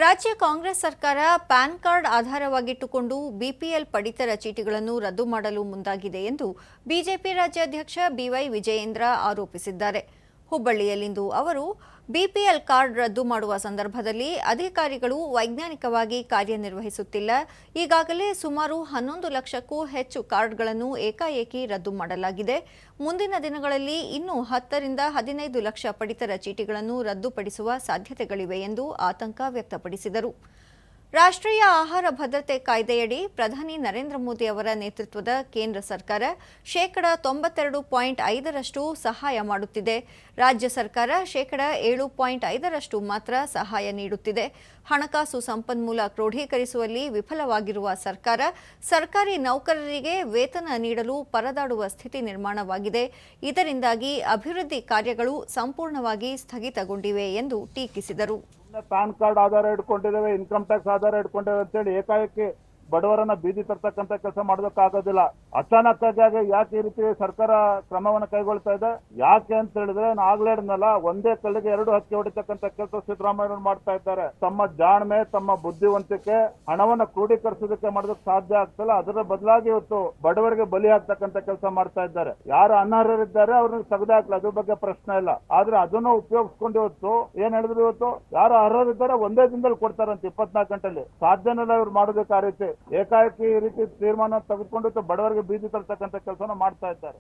ರಾಜ್ಯ ಕಾಂಗ್ರೆಸ್ ಸರ್ಕಾರ PAN card ಆಧಾರವಾಗಿಟ್ಟುಕೊಂಡು BPL ಪಡಿತರ ಚೀಟಿಗಳನ್ನು ರದ್ದು ಮಾಡಲು ಮುಂದಾಗಿದೆ ಎಂದು ಬಿಜೆಪಿ ರಾಜ್ಯಾಧ್ಯಕ್ಷ ಬಿವೈ ವಿಜಯೇಂದ್ರ ಆರೋಪಿಸಿದ್ದಾರೆ. ಹುಬ್ಬಳ್ಳಿಯಲ್ಲಿಂದು ಅವರು ಬಿಪಿಎಲ್ ಕಾರ್ಡ್ ರದ್ದು ಮಾಡುವ ಸಂದರ್ಭದಲ್ಲಿ ಅಧಿಕಾರಿಗಳು ವೈಜ್ಞಾನಿಕವಾಗಿ ಕಾರ್ಯನಿರ್ವಹಿಸುತ್ತಿಲ್ಲ, ಈಗಾಗಲೇ ಸುಮಾರು 11 ಲಕ್ಷಕ್ಕೂ ಹೆಚ್ಚು ಕಾರ್ಡ್ಗಳನ್ನು ಏಕಾಏಕಿ ರದ್ದು ಮಾಡಲಾಗಿದೆ, ಮುಂದಿನ ದಿನಗಳಲ್ಲಿ ಇನ್ನೂ 10 ರಿಂದ 15 ಲಕ್ಷ ಪಡಿತರ ಚೀಟಿಗಳನ್ನು ರದ್ದುಪಡಿಸುವ ಸಾಧ್ಯತೆಗಳಿವೆ ಎಂದು ಆತಂಕ ವ್ಯಕ್ತಪಡಿಸಿದರು. ರಾಷ್ಟ್ರೀಯ ಆಹಾರ ಭದ್ರತೆ ಕಾಯ್ದೆಯಡಿ ಪ್ರಧಾನಿ ನರೇಂದ್ರ ಮೋದಿ ಅವರ ನೇತೃತ್ವದ ಕೇಂದ್ರ ಸರ್ಕಾರ ಶೇಕಡಾ 92.5ರಷ್ಟು ಸಹಾಯ ಮಾಡುತ್ತಿದೆ. ರಾಜ್ಯ ಸರ್ಕಾರ ಶೇಕಡಾ 7.5ರಷ್ಟು ಮಾತ್ರ ಸಹಾಯ ನೀಡುತ್ತಿದೆ. ಹಣಕಾಸು ಸಂಪನ್ಮೂಲ ಕ್ರೋಢೀಕರಿಸುವಲ್ಲಿ ವಿಫಲವಾಗಿರುವ ಸರ್ಕಾರ ಸರ್ಕಾರಿ ನೌಕರರಿಗೆ ವೇತನ ನೀಡಲು ಪರದಾಡುವ ಸ್ಥಿತಿ ನಿರ್ಮಾಣವಾಗಿದೆ. ಇದರಿಂದಾಗಿ ಅಭಿವೃದ್ಧಿ ಕಾರ್ಯಗಳು ಸಂಪೂರ್ಣವಾಗಿ ಸ್ಥಗಿತಗೊಂಡಿವೆ ಎಂದು ಟೀಕಿಸಿದರು. ಪ್ಯಾನ್ ಕಾರ್ಡ್ ಆಧಾರ ಇಟ್ಕೊಂಡಿದ್ದೇವೆ, ಇನ್ಕಮ್ ಟ್ಯಾಕ್ಸ್ ಆಧಾರ ಇಟ್ಕೊಂಡಿದ್ದೇವೆ ಅಂತೇಳಿ ಏಕಾಏಕಿ ಬಡವರನ್ನ ಬೀದಿ ತರ್ತಕ್ಕಂಥ ಕೆಲಸ ಮಾಡೋದಕ್ಕಾಗೋದಿಲ್ಲ. ಅಚಾನಕ್ ಆಗಿ ಯಾಕೆ ಈ ರೀತಿ ಸರ್ಕಾರ ಕ್ರಮವನ್ನು ಕೈಗೊಳ್ತಾ ಇದೆ? ಯಾಕೆ ಅಂತ ಹೇಳಿದ್ರೆ ಆಗ್ಲೇ ಹೇಳಿದ್ನಲ್ಲ, ಒಂದೇ ಕಲ್ಲಿಗೆ 2 ಹಕ್ಕಿ ಹೊಡಿತಕ್ಕಂಥ ಕೆಲಸ ಸಿದ್ದರಾಮಯ್ಯ ಮಾಡ್ತಾ ಇದ್ದಾರೆ. ತಮ್ಮ ಜಾಣ್ಮೆ, ತಮ್ಮ ಬುದ್ಧಿವಂತಿಕೆ, ಹಣವನ್ನ ಕ್ರೋಢೀಕರಿಸೋದಕ್ಕೆ ಮಾಡೋದಕ್ಕೆ ಸಾಧ್ಯ ಆಗ್ತಿಲ್ಲ. ಅದರ ಬದಲಾಗಿ ಇವತ್ತು ಬಡವರಿಗೆ ಬಲಿ ಆಗ್ತಕ್ಕಂಥ ಕೆಲಸ ಮಾಡ್ತಾ ಇದ್ದಾರೆ. ಯಾರು ಅನರ್ಹರಿದ್ದಾರೆ ಅವ್ರನ್ನ ತೆಗೆದಾಕ್ಲಿ, ಅದ್ರ ಬಗ್ಗೆ ಪ್ರಶ್ನೆ ಇಲ್ಲ. ಆದ್ರೆ ಅದನ್ನು ಉಪಯೋಗಿಸ್ಕೊಂಡು ಇವತ್ತು ಏನ್ ಹೇಳಿದ್ರು, ಇವತ್ತು ಯಾರು ಅರ್ಹರಿದ್ದಾರೆ ಒಂದೇ ದಿನದಲ್ಲಿ ಕೊಡ್ತಾರಂತೆ, 24 ಗಂಟೆಯಲ್ಲಿ. ಸಾಧ್ಯನೆಲ್ಲ ಇವ್ರು ಮಾಡೋದಕ್ಕೆ ಆ ರೀತಿ ಏಕಾಏಕಿ ಈ ರೀತಿ ತೀರ್ಮಾನ ತೆಗೆದುಕೊಂಡು ಬಡವರಿಗೆ ಬೀದಿ ತರ್ತಕ್ಕಂಥ ಕೆಲಸನ ಮಾಡ್ತಾ ಇದ್ದಾರೆ.